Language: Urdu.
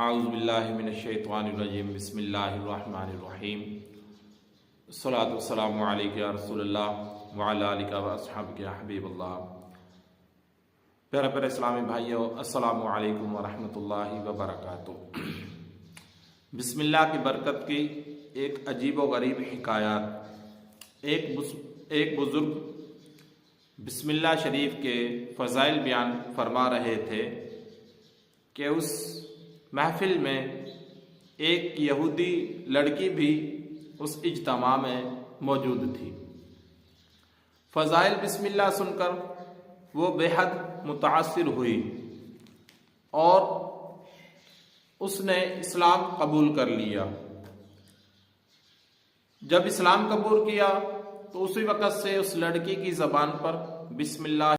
اعوذ باللہ من الشیطان الرجیم بسم اللہ الرحمن الرحیم الصلاۃ والسلام علیک یا رسول اللہ وعلی آلک و اصحابک یا حبیب اللہ۔ پیارے پیارے اسلامی بھائیو، السلام علیکم ورحمۃ اللہ وبرکاتہ۔ بسم اللہ کی برکت کی ایک عجیب و غریب حکایات۔ ایک بزرگ بسم اللہ شریف کے فضائل بیان فرما رہے تھے کہ اس محفل میں ایک یہودی لڑکی بھی اس اجتماع میں موجود تھی۔ فضائل بسم اللہ سن کر وہ بے حد متاثر ہوئی اور اس نے اسلام قبول کر لیا۔ جب اسلام قبول کیا تو اسی وقت سے اس لڑکی کی زبان پر بسم اللہ